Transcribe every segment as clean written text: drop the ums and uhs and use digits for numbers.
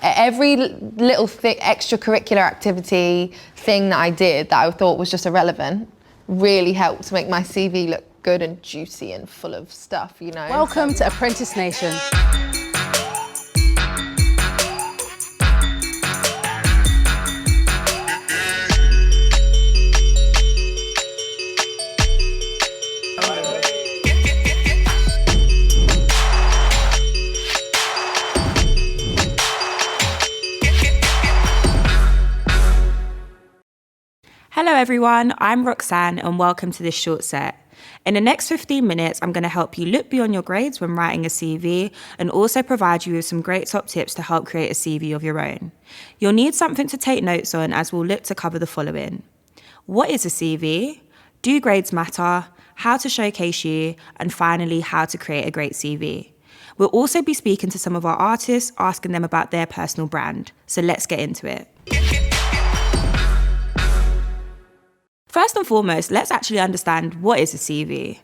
every little extracurricular activity thing that I did that I thought was just irrelevant really helped to make my CV look good and juicy and full of stuff, you know. Welcome to Apprentice Nation. Hello everyone, I'm Roxanne and welcome to this short set. In the next 15 minutes, I'm going to help you look beyond your grades when writing a CV and also provide you with some great top tips to help create a CV of your own. You'll need something to take notes on as we'll look to cover the following. What is a CV? Do grades matter? How to showcase you? And finally, how to create a great CV. We'll also be speaking to some of our artists, asking them about their personal brand. So let's get into it. First and foremost, let's actually understand what is a CV.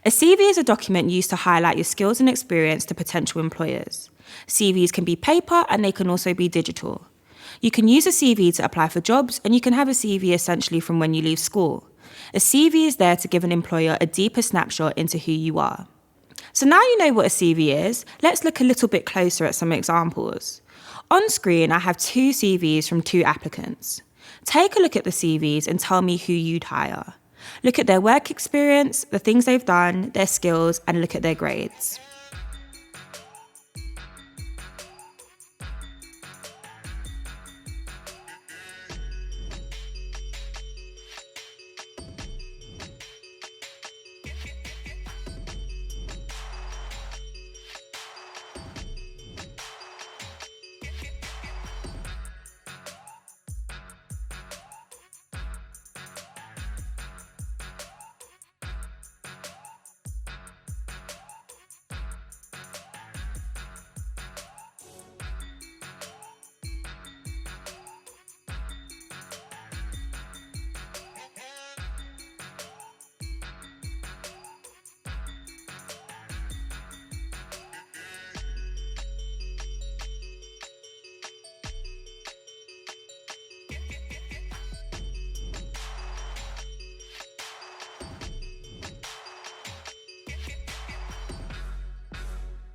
A CV is a document used to highlight your skills and experience to potential employers. CVs can be paper and they can also be digital. You can use a CV to apply for jobs and you can have a CV essentially from when you leave school. A CV is there to give an employer a deeper snapshot into who you are. So now you know what a CV is, let's look a little bit closer at some examples. On screen, I have two CVs from two applicants. Take a look at the CVs and tell me who you'd hire. Look at their work experience, the things they've done, their skills, and look at their grades.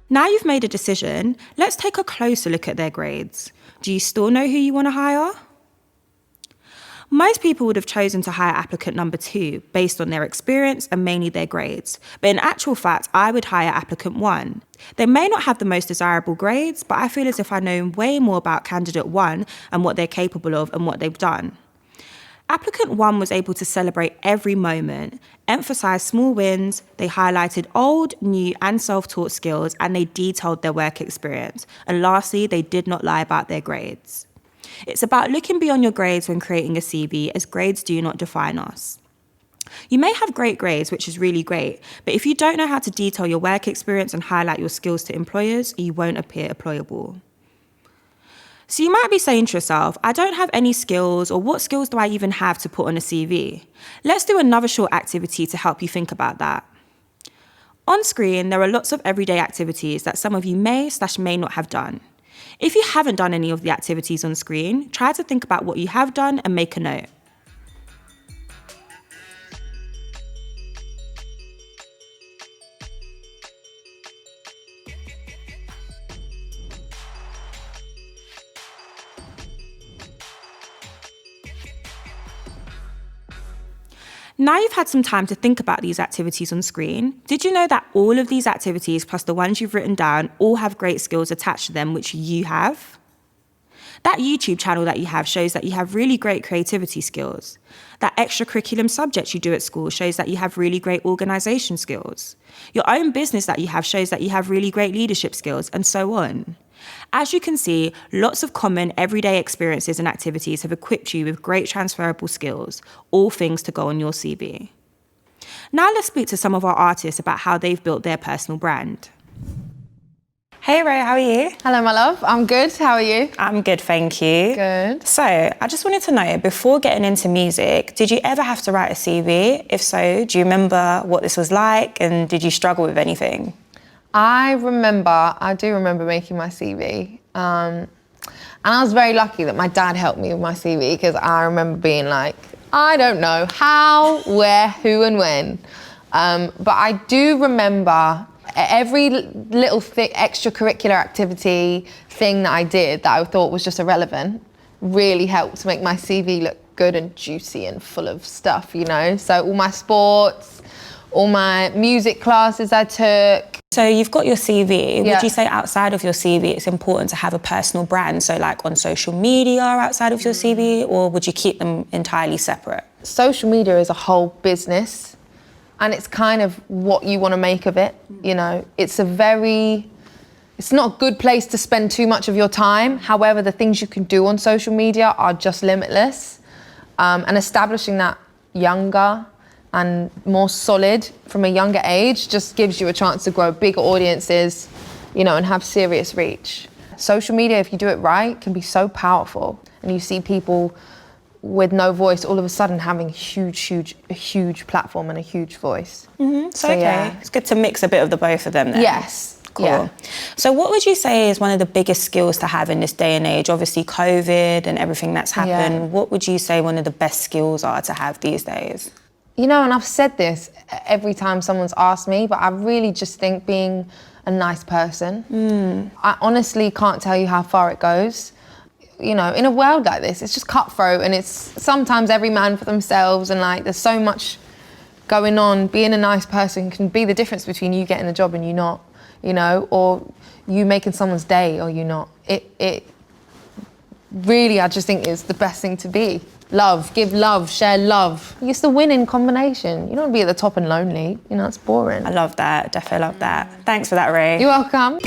Now you've made a decision, let's take a closer look at their grades. Do you still know who you want to hire? Most people would have chosen to hire applicant number 2 based on their experience and mainly their grades. But in actual fact, I would hire applicant 1. They may not have the most desirable grades, but I feel as if I know way more about candidate 1 and what they're capable of and what they've done. Applicant 1 was able to celebrate every moment, emphasise small wins, they highlighted old, new and self-taught skills, and they detailed their work experience. And lastly, they did not lie about their grades. It's about looking beyond your grades when creating a CV, as grades do not define us. You may have great grades, which is really great, but if you don't know how to detail your work experience and highlight your skills to employers, you won't appear employable. So you might be saying to yourself, I don't have any skills, or what skills do I even have to put on a CV? Let's do another short activity to help you think about that. On screen, there are lots of everyday activities that some of you may not have done. If you haven't done any of the activities on screen, try to think about what you have done and make a note. Now you've had some time to think about these activities on screen. Did you know that all of these activities, plus the ones you've written down, all have great skills attached to them, which you have? That YouTube channel that you have shows that you have really great creativity skills. That extracurriculum subject you do at school shows that you have really great organisation skills. Your own business that you have shows that you have really great leadership skills, and so on. As you can see, lots of common everyday experiences and activities have equipped you with great transferable skills, all things to go on your CV. Now let's speak to some of our artists about how they've built their personal brand. Hey Raye, how are you? Hello, my love. I'm good. How are you? I'm good, thank you. Good. So, I just wanted to know, before getting into music, did you ever have to write a CV? If so, do you remember what this was like, and did you struggle with anything? I do remember making my CV. And I was very lucky that my dad helped me with my CV, because I remember being like, I don't know how, where, who and when. But I do remember every little extracurricular activity thing that I did that I thought was just irrelevant really helped to make my CV look good and juicy and full of stuff, you know? So all my sports, all my music classes I took. So you've got your CV. Yeah. Would you say outside of your CV, it's important to have a personal brand? So like on social media outside of your CV, or would you keep them entirely separate? Social media is a whole business, and it's kind of what you want to make of it, you know? It's not a good place to spend too much of your time. However, the things you can do on social media are just limitless. And establishing that younger and more solid from a younger age just gives you a chance to grow bigger audiences, you know, and have serious reach. Social media, if you do it right, can be so powerful. And you see people with no voice all of a sudden having a huge platform and a huge voice. So okay. Yeah. It's good to mix a bit of the both of them then. Yes. Cool. Yeah. So what would you say is one of the biggest skills to have in this day and age? Obviously COVID and everything that's happened. Yeah. What would you say one of the best skills are to have these days? You know, and I've said this every time someone's asked me, but I really just think being a nice person. I honestly can't tell you how far it goes. You know, in a world like this, it's just cutthroat, and it's sometimes every man for themselves, and like there's so much going on. Being a nice person can be the difference between you getting the job and you not, you know, or you making someone's day or you not. It really, I just think is the best thing to be. Love, give love, share love. It's the winning combination. You don't want to be at the top and lonely. You know, it's boring. I love that. Definitely love that. Thanks for that, Raye. You're welcome.